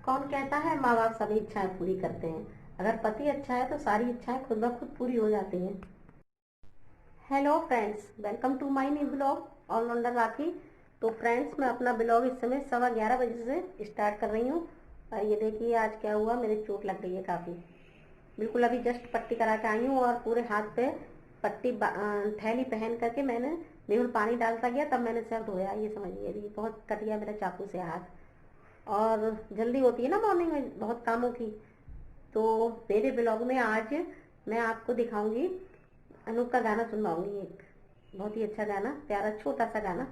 कौन कहता है माँ बाप सभी इच्छाएं पूरी करते हैं। अगर पति अच्छा है तो सारी इच्छाएं खुद ब खुद पूरी हो जाती हैं। Hello friends, welcome to my new blog allrounder Rakhi. तो फ्रेंड्स, मैं अपना ब्लॉग इस समय 11:15 बजे से स्टार्ट कर रही हूँ। और ये देखिए आज क्या हुआ, मेरे चोट लग गई है काफ़ी। बिल्कुल अभी जस्ट पट्टी करा के आई हूँ और पूरे हाथ पे पट्टी थैली पहन करके मैंने बिल्कुल पानी डालता गया, तब मैंने सिर धोया। ये समझिए अभी बहुत कट गया मेरा चाकू से हाथ। और जल्दी होती है ना मॉर्निंग में बहुत कामों की। तो मेरे ब्लॉग में आज मैं आपको दिखाऊंगी, अनूप का गाना सुनवाऊंगी, एक बहुत ही अच्छा गाना, प्यारा छोटा सा गाना।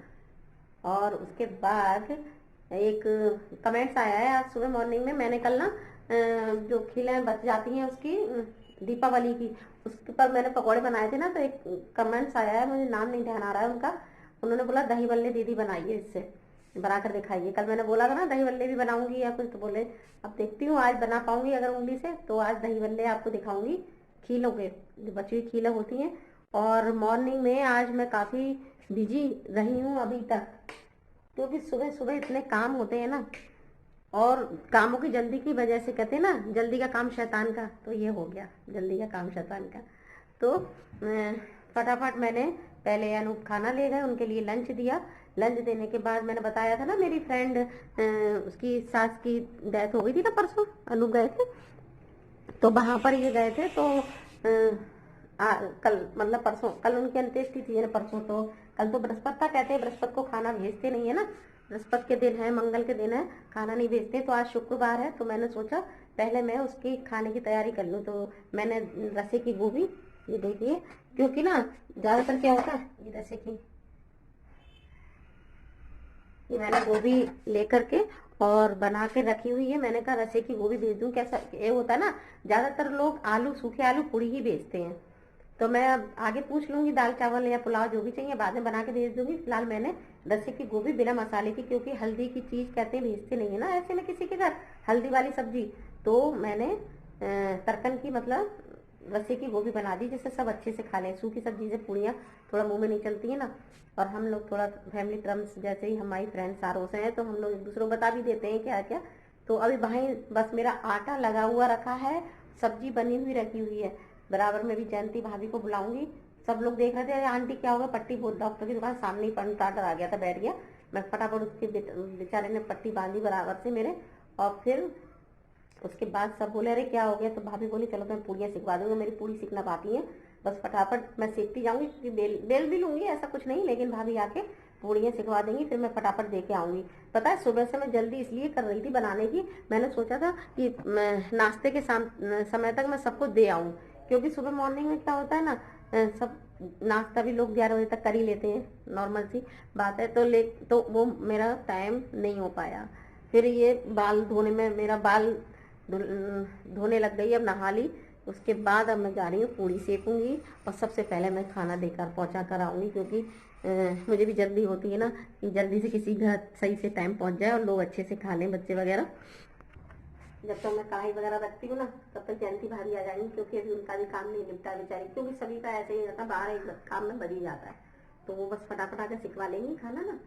और उसके बाद एक कमेंट्स आया है आज सुबह मॉर्निंग में। मैंने कल ना जो खीलें बच जाती हैं उसकी दीपावली की, उसके पर मैंने पकौड़े बनाए थे ना, तो एक कमेंट्स आया है, मुझे नाम नहीं ध्यान आ रहा है उनका। उन्होंने बोला दही बल्ले दीदी बनाइए, इससे बनाकर दिखाइए। कल मैंने बोला था ना दही बल्ले भी बनाऊंगी या कुछ, तो बोले अब देखती हूँ आज बना पाऊंगी अगर उंगली से, तो आज दही बल्ले आपको दिखाऊंगी खीलों के, जो बची हुई खीलें होती हैं। और मॉर्निंग में आज मैं काफ़ी बिजी रही हूँ अभी तक, क्योंकि सुबह सुबह इतने काम होते हैं ना, और कामों की जल्दी की वजह से, कहते हैं ना जल्दी का काम शैतान का, तो ये हो गया जल्दी का काम शैतान का। तो फटाफट मैंने पहले अनूप खाना ले गए, उनके लिए लंच दिया। लंच देने के बाद मैंने बताया था ना मेरी फ्रेंड उसकी सास की डेथ हो गई थी ना परसों, अनूप गए थे तो वहां पर ये गए थे। तो कल मतलब परसों, कल उनकी अंत्येष्टि थी ना परसों, तो कल तो बृहस्पति था, कहते हैं बृहस्पति को खाना भेजते नहीं है ना, बृहस्पति के दिन है, मंगल के दिन है, खाना नहीं भेजते। तो आज शुक्रवार है, तो मैंने सोचा पहले मैं उसकी खाने की तैयारी कर लूँ। तो मैंने रसे की गोभी, ये देखिए, क्योंकि ना ज्यादातर क्या होता है, ये रसे की, ये मैंने गोभी लेकर के और बना के रखी हुई है। मैंने कहा रसे की गोभी भेज दूं, कैसा ये होता है ना, ज्यादातर लोग आलू, सूखे आलू पूड़ी ही भेजते हैं। तो मैं अब आगे पूछ लूंगी, दाल चावल या पुलाव जो भी चाहिए बाद में बना के भेज दूंगी। फिलहाल मैंने रसे की गोभी बिना मसाले की, क्योंकि हल्दी की चीज कहते हैं भेजते नहीं है ना ऐसे में किसी के घर, हल्दी वाली सब्जी। तो मैंने तरकन की मतलब रसे की गोभी बना दी, जिससे सब अच्छे से खा लें। सूखी सब्जी से पूड़ियाँ थोड़ा मुंह में नहीं चलती है ना, और हम लोग थोड़ा फैमिली क्रम्स, जैसे ही हमारी फ्रेंड्स सारों से हैं, तो हम लोग एक दूसरे को बता भी देते हैं क्या क्या। तो अभी वहीं बस मेरा आटा लगा हुआ रखा है, सब्जी बनी हुई रखी हुई है। बराबर में भी जयंती भाभी को बुलाऊंगी। सब लोग देख रहे थे अरे आंटी क्या होगा, पट्टी बहुत, डॉक्टर की दुकान सामने ही पंटाटर आ गया था, बैठ गया। मैं फटाफट उसके बेचारे ने पट्टी बांधी बराबर से मेरे। और फिर उसके बाद सब बोले अरे क्या हो गया, तो भाभी बोली चलो मैं पूड़ियाँ सिखवा दूंगी, मेरी पूड़ी सीखना बाकी है, बस फटाफट मैं सीखती जाऊंगी, क्योंकि बेल भी लूंगी ऐसा कुछ नहीं, लेकिन भाभी आके पूड़ियाँ सिखवा देंगी, फिर मैं फटाफट दे के आऊंगी। पता है सुबह से मैं जल्दी इसलिए कर रही थी बनाने की, मैंने सोचा था कि नाश्ते के समय तक मैं सबको दे आऊँ, क्योंकि सुबह मॉर्निंग में क्या होता है ना, सब नाश्ता भी लोग 11 बजे तक कर ही लेते हैं, नॉर्मल सी बात है। तो वो मेरा टाइम नहीं हो पाया। फिर ये बाल धोने में मेरा बाल धोने लग गई, अब नहा ली। उसके बाद अब मैं जा रही हूँ पूड़ी सेकूंगी, और सबसे पहले मैं खाना देकर पहुँचा कर आऊँगी, क्योंकि मुझे भी जल्दी होती है ना कि जल्दी से किसी घर सही से टाइम पहुँच जाए और लोग अच्छे से खा लें, बच्चे वगैरह। जब तक मैं कढ़ाई वगैरह रखती हूँ ना, तब तक जयंती भाभी आ जाएंगी, क्योंकि अभी उनका भी काम नहीं निपटा बेचारी, क्योंकि सभी का ऐसे ही रहता है, बाहर एक काम में बज ही जाता है। तो वो बस फटाफट आकर सिखवा लेंगी खाना ना,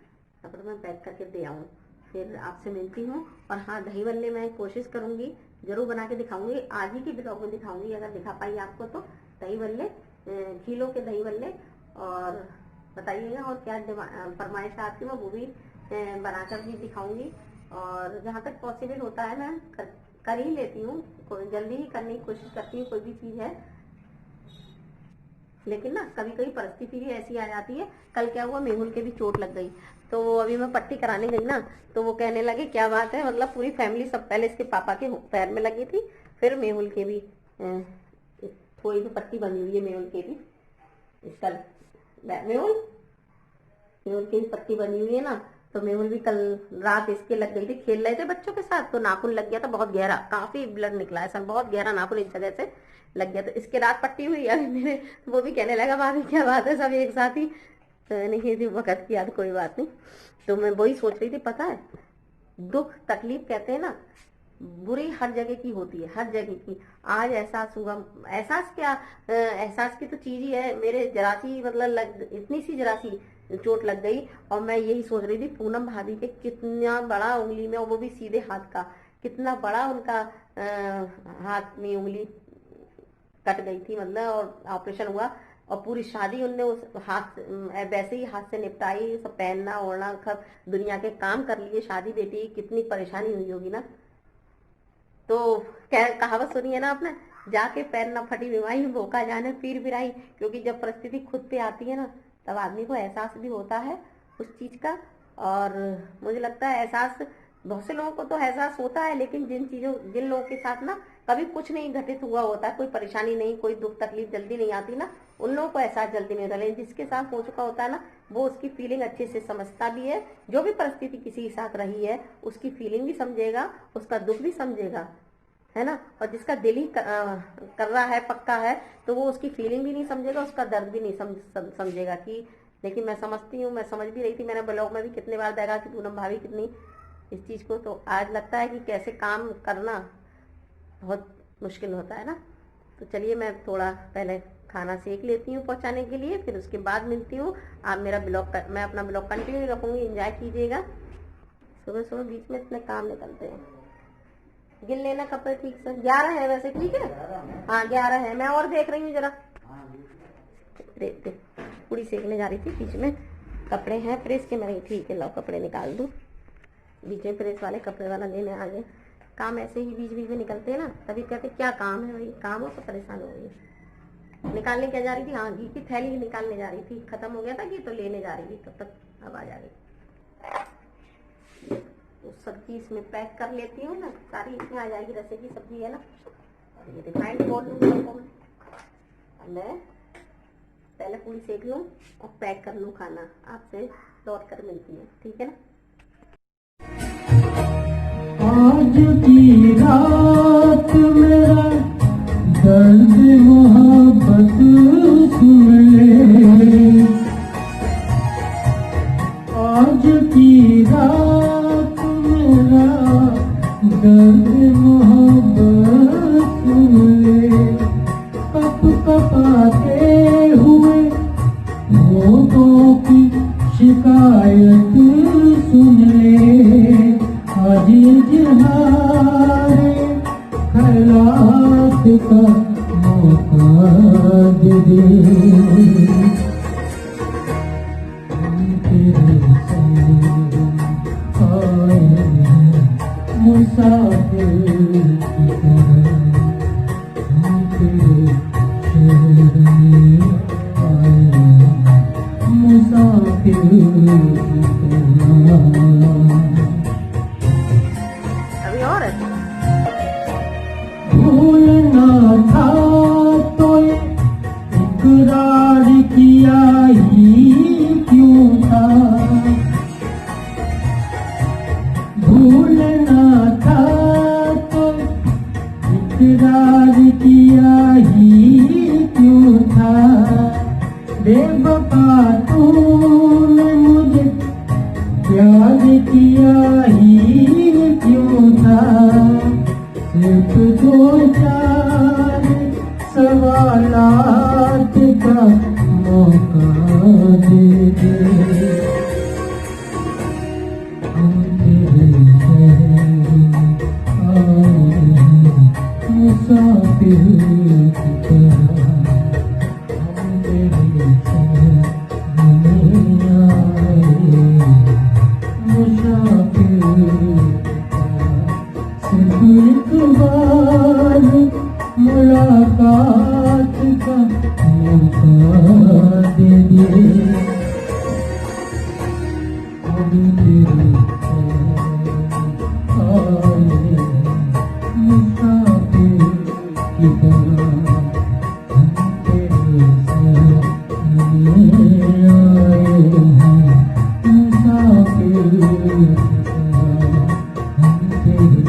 तब तक मैं पैक करके दे आऊँ। फिर आपसे मिलती हूँ। और हाँ, दही बल्ले मैं कोशिश करूंगी जरूर बना के दिखाऊंगी, आज ही की ब्लॉग में दिखाऊंगी अगर दिखा पाई आपको तो। दही बल्ले, खीलों के दही बल्ले, और बताइएगा और क्या फरमाइश आती है, वो भी बनाकर भी दिखाऊंगी। और जहाँ तक पॉसिबल होता है मैं कर ही लेती हूँ, जल्दी ही करने की कोशिश करती हूँ कोई भी चीज़ है, लेकिन ना कभी कभी परिस्थिति भी ऐसी आ जाती है। कल क्या हुआ, मेहुल के भी चोट लग गई, तो वो अभी मैं पट्टी कराने गई ना, तो वो कहने लगे क्या बात है, मतलब पूरी फैमिली, सब पहले इसके पापा के पैर में लगी थी, फिर मेहुल के भी थोड़ी सी पट्टी बनी हुई है, मेहुल के भी कल, मेहुल मेहुल की भी पट्टी बनी हुई है ना। तो मेहुल भी कल रात इसके लग गई थी, खेल रहे थे बच्चों के साथ, तो नाखून लग गया था बहुत गहरा, काफी ब्लड निकला है, बहुत गहरा नाखून इस जगह से लग गया, तो इसके रात पट्टी हुई। अभी मेरे वो भी कहने लगा भाभी क्या बात है, सब एक साथ ही। तो नहीं थी वक्त की याद, कोई बात नहीं। तो मैं वही सोच रही थी, पता है दुख तकलीफ कहते हैं ना, बुरी हर जगह की होती है, हर जगह की। आज एहसास हुआ, एहसास क्या, एहसास की तो चीज ही है, मेरे जरासी मतलब इतनी सी जरासी चोट लग गई। और मैं यही सोच रही थी पूनम भाभी के कितना बड़ा उंगली में, और वो भी सीधे हाथ का, कितना बड़ा उनका हाथ में उंगली कट गई थी मतलब, और ऑपरेशन हुआ, और पूरी शादी उनने उस हाथ वैसे ही हाथ से निपटाई, सब पहनना ओढ़ना सब दुनिया के काम कर लिए। शादी बेटी कितनी परेशानी हुई होगी ना। तो कहावत सुनी है ना आपने, जाके पैर न फटी बीमारी भोका जाने पीर बिराई। क्योंकि जब परिस्थिति खुद पे आती है ना, तब आदमी को एहसास भी होता है उस चीज का। और मुझे लगता है एहसास बहुत से लोगों को तो एहसास होता है, लेकिन जिन लोगों के साथ ना कभी कुछ नहीं घटित हुआ होता, कोई परेशानी नहीं, कोई दुख तकलीफ जल्दी नहीं आती ना, उन लोगों को एहसास जल्दी नहीं होता। लेकिन जिसके साथ हो चुका होता है ना, वो उसकी फीलिंग अच्छे से समझता भी है। जो भी परिस्थिति किसी के साथ रही है उसकी फीलिंग भी समझेगा, उसका दुख भी समझेगा, है ना। और जिसका दिल ही कर रहा है, पक्का है, तो वो उसकी फीलिंग भी नहीं समझेगा, उसका दर्द भी नहीं समझेगा कि। लेकिन मैं समझती हूँ, मैं समझ भी रही थी, मैंने ब्लॉग में भी कितने बार देखा कि पूनम भाभी कितनी इस चीज को, तो आज लगता है कि कैसे काम करना बहुत मुश्किल होता है ना। तो चलिए मैं थोड़ा पहले खाना सेक लेती हूँ पहुँचाने के लिए, फिर उसके बाद मिलती हूँ। आप मेरा मैं अपना ब्लॉग कंटिन्यू रखूंगी, एंजॉय कीजिएगा। सुबह सुबह बीच में इतने काम निकलते हैं। गिन लेना कपड़े ठीक से, 11 है वैसे, ठीक है। हाँ 11 है, मैं और देख रही हूँ जरा। पूरी सेकने जा रही थी, बीच में कपड़े हैं प्रेस के, मैं ठीक है लाओ कपड़े निकाल दूँ। बीच में प्रेस वाले कपड़े वाला लेने आ गए। काम ऐसे ही बीच बीच में निकलते हैं ना, तभी कहते क्या काम है भाई, काम हो तो परेशान हो गई। निकालने क्या जा रही थी, हाँ घी की थैली निकालने जा रही थी, खत्म हो गया था घी तो लेने जा रही थी, तब तक अब आ जा रही। तो सब्जी इसमें पैक कर लेती हूँ ना, सारी इसमें आ जाएगी, रसे की सब्जी है ना। और ये रिफाइंड बोल लूँ, मैं पहले पूरी सेक लूँ और पैक कर लूँ खाना। आपसे लौट कर मिलती हूँ, ठीक है ना। आज की रात मेरा दर्द मोहब्बत सुन ले, आज की रात मेरा दर्द मोहब्बत सुन ले। कप कपाते हुए लोगों की शिकायत सुन ले, आज इजहार खैरात का मौका दे दे। हम तेरे संग आए हैं मुसाफिर की तरह, हम तेरे शहर में आए हैं मुसाफिर की तरह। भूलना था तो इकरार किया ही क्यों था, भूलना था तो इकरार किया ही क्यों था। बेवफा तूने मुझे प्यार किया ही क्यों था। सिर्फ दो चार सवालात का मौका दे दे। हम तेरे शहर आए हैं मुसाफिर की तरह, हम तेरे शहर में आए हैं मुसाफिर की तरह। सिर्फ एक बार मुलाकात का मौका दे दे। हम तेरे आए मुसाफिर की तरह, हम तेरे में आए हैं मुसाफिर की तरह, हम तेरे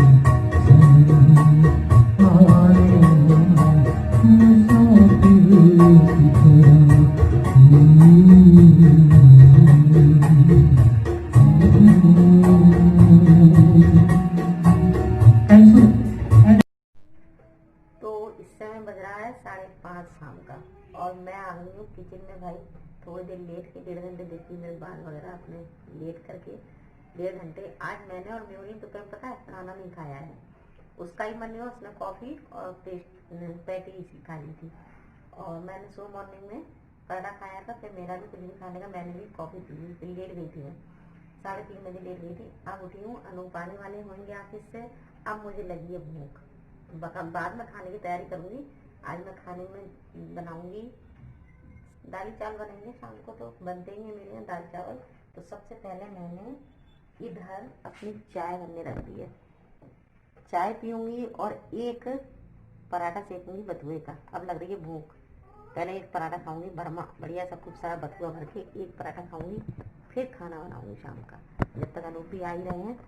तो इस समय बज रहा है 5:30 शाम का, और मैं आ गई हूँ किचन में भाई। थोड़ी देर लेट के, 1.5 घंटे देखी मेरे बाल वगैरह अपने लेट करके, 1.5 घंटे। आज मैंने और म्यूरी दोपहर पता है खाना नहीं खाया है, उसका ही मन हुआ, उसने कॉफी और पैटी खा ली थी, और मैंने सुबह मॉर्निंग में पराठा खाया था, फिर मेरा भी कुछ नहीं खाने का, मैंने भी कॉफी पी ली, फिर लेट गई थी मैं, 3:30 बजे लेट गई थी। अब उठी हूँ, अनूप आने वाले होंगे ऑफिस से, अब मुझे लगी है भूख, बाद में खाने की तैयारी करूंगी। आज मैं खाने में बनाऊंगी दाल चावल, बनेंगे शाम को तो बनते ही हैं मेरे यहाँ दाल चावल। तो सबसे पहले मैंने इधर अपनी चाय बनने रख दी है, चाय पीऊंगी और एक पराठा सेकूंगी बथुए का। अब लग रही है भूख, पहले एक पराठा खाऊंगी बर्मा बढ़िया सा खूब सारा बथुआ भर के, एक पराठा खाऊंगी, फिर खाना बनाऊंगी शाम का, जब तक अनूप भी आ ही रहे हैं।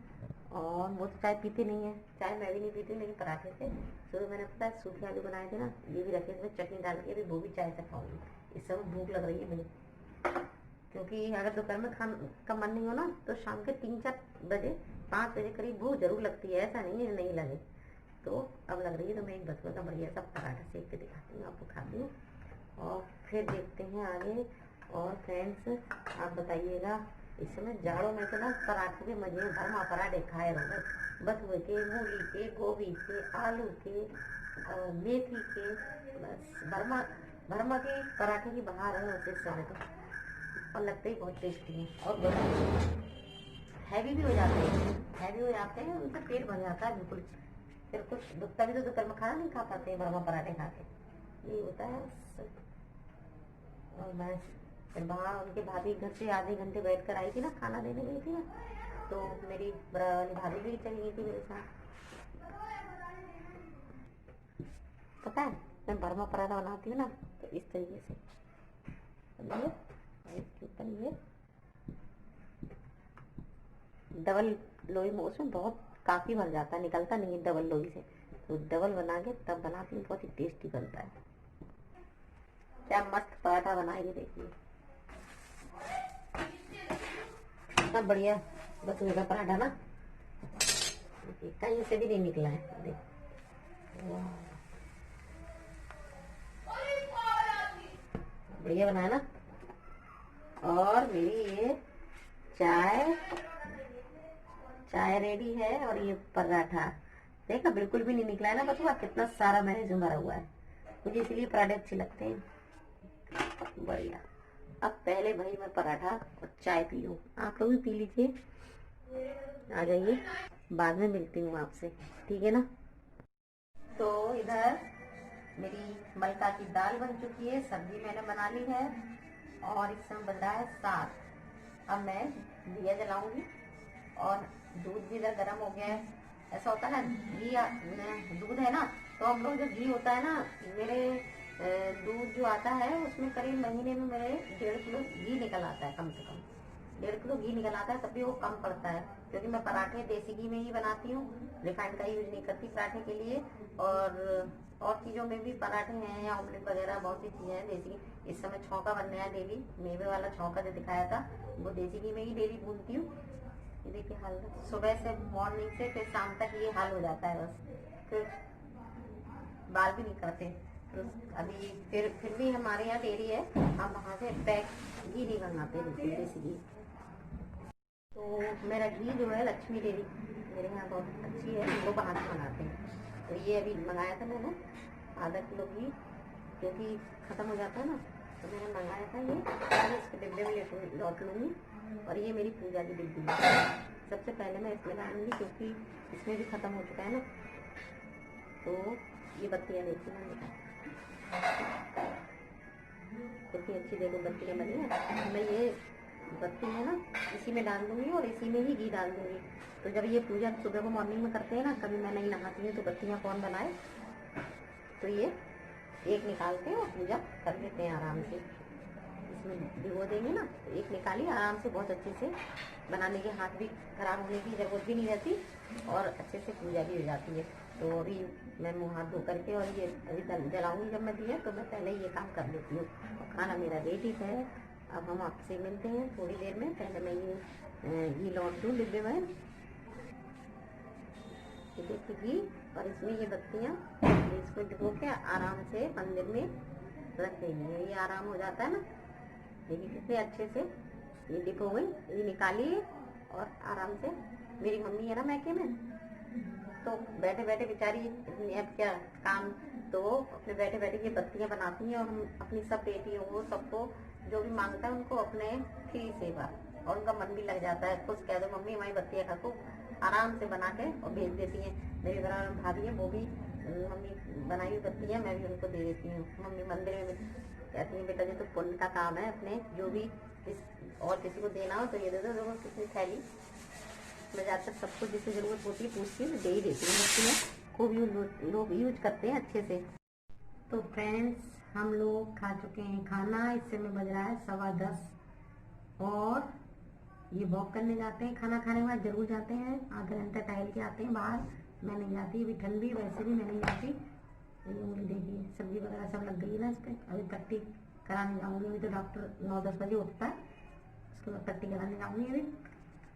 और वो तो चाय पीते नहीं है, चाय मैं भी नहीं पीती, लेकिन पराठे से सुबह मैंने पता है सूखे आलू बनाए थे ना, ये भी रखे थे, चटनी डाल के, अभी वो भी चाय से खाऊंगी। इस समय भूख लग रही है मुझे, क्योंकि अगर दोपहर में खाने का मन नहीं हो ना, तो शाम के 3-4 बजे 5 बजे करीब भूख जरूर लगती है, ऐसा नहीं है नहीं लगे। तो अब लग रही है, तो मैं एक बथुआ का बढ़िया सा पराठा सेक के दिखाती हूँ, आपको खाती हूँ, और फिर देखते हैं आगे। और फ्रेंड्स आप बताइएगा, इस समय जाड़ों में तो ना पराठे के मजे हैं, भरमा पराठे खाए रहो, बथुए के, मूली के, गोभी के, आलू के, मेथी के, बस भरमा के पराठे की बहार है उस समय तो, और लगते ही बहुत टेस्टी हैं, और हैवी भी हो जाते हैं, उनका पेट भर जाता है बिल्कुल, फिर कुछ दुखता भी तो दोपहर में खाना नहीं खा पाते हैं भरमा पराठे खा के, ये होता है। और मैं फिर वहाँ उनके भाभी घर से आधे घंटे बैठ कर आई थी ना, खाना देने गई थी ना, तो मेरी वाली भाभी भी चली गई थी मेरे साथ। पता है मैं भरमा पराठा बनाती हूँ ना, तो इस तरीके से इसके ऊपर ये डबल लोई में, उसमें बहुत काफी भर जाता है, निकलता नहीं है डबल लोई से, तो डबल बना के तब बनाती हूँ, बहुत ही टेस्टी बनता है। क्या मस्त पराठा बनाएगी देखिए, इतना बढ़िया बथुए का पराठा ना, कहीं से भी नहीं निकला है, देख बढ़िया बनाया ना। और मेरी ये चाय रेडी है, और ये पराठा देखा बिल्कुल भी नहीं निकला है ना बथुआ, कितना सारा मैंने इसमें भरा हुआ है, मुझे इसलिए पराठे अच्छे लगते हैं, बढ़िया। अब पहले भाई मैं पराठा और चाय पी लूं, आप लोग भी पी लीजिए, आ जाइए, बाद में मिलती हूँ आपसे, ठीक है ना। तो इधर मेरी मलका की दाल बन चुकी है, सब्जी मैंने बना ली है, और इस समय बन रहा है साग। अब मैं दिया जलाऊंगी, और दूध भी इधर गर्म हो गया है। ऐसा होता है घी दूध है ना, तो हम लोग जो घी होता है ना, मेरे दूध जो आता है उसमें करीब महीने में मेरे 1.5 किलो घी निकल आता है, कम से कम 1.5 किलो घी निकल आता है, तब भी वो कम पड़ता है, क्योंकि मैं पराठे देसी घी में ही बनाती हूँ, रिफाइंड का यूज नहीं करती पराठे के लिए। और चीज़ों में भी पराठे हैं या ऑमलेट वगैरह बहुत सी चीज़ें हैं देसी। इस समय छौंका बन रहा है डेली, मेवे वाला छौंका जो दिखाया था वो देसी घी में ही डेली भूनती हूँ। ये देखिए हाल, सुबह से मॉर्निंग से फिर शाम तक ये हाल हो जाता है, बस फिर बाल भी नहीं करते। तो अभी फिर भी हमारे यहाँ डेयरी है, हम वहाँ से पैक घी नहीं मंगाते, बिल्कुल देसी घी। तो मेरा घी जो है लक्ष्मी डेयरी मेरे यहाँ बहुत अच्छी है, वो बाहर से मंगाते हैं। तो ये अभी मंगाया था मैंने आधा किलो घी, क्योंकि ख़त्म हो जाता है ना, तो मैंने मंगाया था ये, मैं इसके डिब्बे में लौट लूँगी। और ये मेरी पूजा की डिब्बी है, सबसे पहले मैं इसमें डालूंगी, क्योंकि इसमें भी ख़त्म हो चुका है ना। तो ये बत्तियाँ देखी ना, कितनी अच्छी देखो बत्तियाँ बनी है। मैं ये बत्ती है ना इसी में डाल दूंगी, और इसी में ही घी डाल दूंगी। तो जब ये पूजा सुबह को मॉर्निंग में करते हैं ना, कभी मैं नहीं नहाती हूँ तो बत्तियाँ कौन बनाए, तो ये एक निकालते हैं और पूजा कर लेते हैं आराम से। इसमें भिगो देंगे ना, तो एक निकाली आराम से, बहुत अच्छे से बनाने के, हाथ भी खराब होने की जरूरत भी नहीं रहती, और अच्छे से पूजा भी हो जाती है। तो अभी मैं मुँह हाथ धो करके, और ये अभी जलाऊंगी जब मैं दिया, तो मैं पहले ये काम कर लेती हूँ। और खाना मेरा रेडी है, अब हम आपसे मिलते हैं थोड़ी देर में। पहले मैं ये लौट दूँ डिब्बे में, ये देखिए घी, और इसमें ये बत्तियाँ, इसको डिबो के आराम से मंदिर में रख देंगे, ये आराम हो जाता है ना। देखिए कितने अच्छे से ये डिप हो गई, ये निकालिए और आराम से। मेरी मम्मी है ना मैके में, तो बैठे बैठे बेचारी अब क्या काम, तो वो अपने बैठे बैठे ये बत्तियां बनाती हैं और हम अपनी सब बेटियों को सबको जो भी मांगता है उनको अपने फ्री सेवा, और उनका मन भी लग जाता है। कुछ कह दो मम्मी हमारी बत्तियां खा को आराम से बना के और भेज देती हैं। मेरी बड़ा भाभी है, वो भी मम्मी बनाई हुई बत्तियां मैं भी उनको दे देती हूँ। मम्मी मंदिर में कहती है बेटा ये तो पुण्य का काम है, अपने जो भी और किसी को देना हो तो ये दे दो। देखो कितनी थैली, मैं ज़्यादातर सबको जिसे ज़रूरत होती है पूछती हूँ, दे ही देती हूँ। बत्तियाँ को भी लोग यूज करते हैं अच्छे से। तो फ्रेंड्स हम लोग खा चुके हैं खाना, इस समय बज रहा है 10:15 और ये वॉक करने जाते हैं। खाना खाने के बाद जरूर जाते हैं, आधा घंटा टहल के आते हैं बाहर। मैं नहीं जाती, अभी ठंडी वैसे भी मैं नहीं जाती। ये उंगली देखिए सब्जी वगैरह सब लग गई है ना इस पर, अभी पट्टी कराने जाऊँगी। अभी तो डॉक्टर 9-10 बजे उठता है, उसके बाद पट्टी कराने जाऊँगी। अभी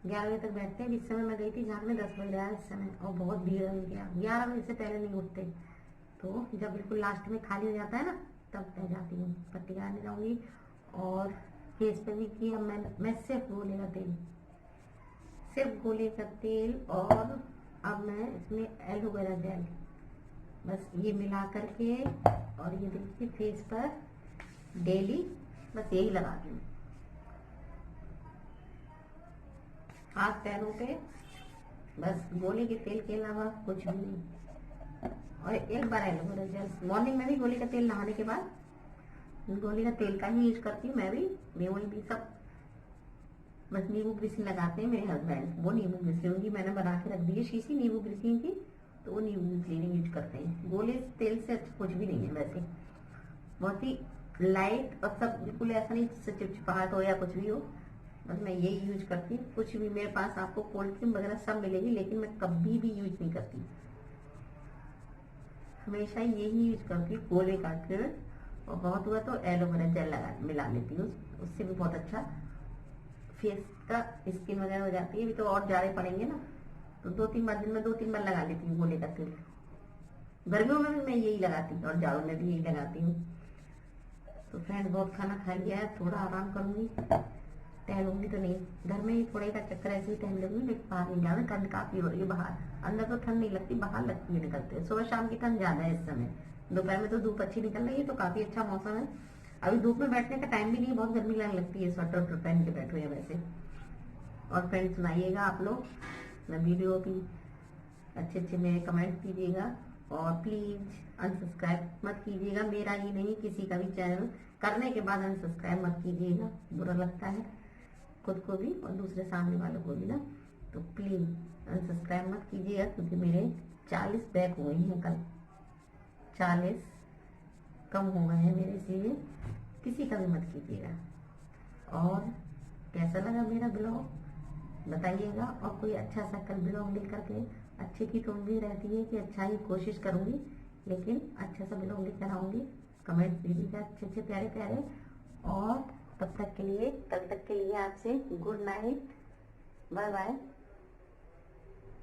11 बजे तक बैठते हैं। इस समय मैं गई थी जहाँ में 10 बज रहा है इस समय, और बहुत भीड़ है उनके यहाँ। 11 बजे से पहले नहीं उठते, तो जब बिल्कुल लास्ट में खाली हो जाता है ना तब मैं जाती हूँ, पट्टी कराने जाऊँगी। और फेस पे भी किया मैं सिर्फ गोले का तेल, सिर्फ गोले का तेल, और अब मैं इसमें एलोवेरा जेल बस ये मिला करके, और ये देखिए फेस पर डेली बस यही लगाती हूँ, हाथ पैरों पे, बस गोले के तेल के अलावा कुछ भी नहीं। और एक बार एलोवेरा जेल मॉर्निंग में भी, गोले का तेल नहाने के बाद गोले का तेल का ही यूज करती हूँ मैं भी। मेवनी भी सब बस नींबू ग्रीसिंग लगाते हैं मेरे हस्बैंड, वो नींबू ग्रीसिंग मैंने बना के रख दी है शीशी नींबू ग्रीसिंग की, तो वो नींबू ग्रीसिंग यूज करते हैं। गोले तेल से अच्छा कुछ भी नहीं है वैसे, बहुत ही लाइट और सब बिल्कुल ऐसा नहीं चिपचिपाहट हो या कुछ भी हो, बस मैं यही यूज करती हूँ। कुछ भी मेरे पास आपको कोल्ड क्रीम वगैरह सब मिलेगी, लेकिन मैं कभी भी यूज नहीं करती, हमेशा यही यूज करती हूँ गोले का तेल। और बहुत हुआ तो एलोवेरा जेल मिला लेती हूँ, उससे भी बहुत अच्छा फेस का स्किन वगैरह हो जाती है। अभी तो और जाड़े पड़ेंगे ना, तो 2-3 बार दिन में 2-3 बार लगा लेती हूँ गोले का तेल। गर्मियों में भी मैं यही लगाती हूँ और जाड़ों में भी यही लगाती हूँ। तो फ्रेंड बहुत खाना खा लिया है, थोड़ा आराम करूंगी, टहलूंगी तो नहीं, घर में ही थोड़े का चक्कर ऐसे ही टहल लूंगी, लेकिन बाहर नहीं जाना, ठंड काफी हो रही है बाहर। अंदर तो ठंड नहीं लगती, बाहर लगती है निकलते। सुबह शाम की ठंड ज्यादा है इस समय, दोपहर में तो धूप अच्छी निकल रही है, तो काफी अच्छा मौसम है। अभी धूप में बैठने का टाइम भी नहीं, बहुत गर्मी लगने लगती है, स्वेटर पहन के बैठो या वैसे। और फ्रेंड सुनाइएगा आप लोग, मैं वीडियो भी अच्छे अच्छे मेरे कमेंट कीजिएगा, और प्लीज अनसब्सक्राइब मत कीजिएगा, मेरा ही नहीं किसी का भी चैनल करने के बाद अनसब्सक्राइब मत कीजिएगा, बुरा लगता है खुद को भी और दूसरे सामने वालों को भी ना। तो प्लीज अनसब्सक्राइब मत कीजिएगा, क्योंकि मेरे 40 बैक हुए हैं कल, 40 कम हो गए हैं मेरे, इसीलिए किसी का भी मत कीजिएगा। और कैसा लगा मेरा ब्लॉग बताइएगा, और कोई अच्छा सा कल ब्लॉग लेकर के, अच्छे की तो उम्मीद रहती है कि अच्छा ही कोशिश करूंगी, लेकिन अच्छा सा ब्लॉग लेकर आऊंगी। कमेंट दीजिएगा अच्छे अच्छे प्यारे प्यारे, और तब तक के लिए, कल तक के लिए आपसे गुड नाइट, बाय बाय।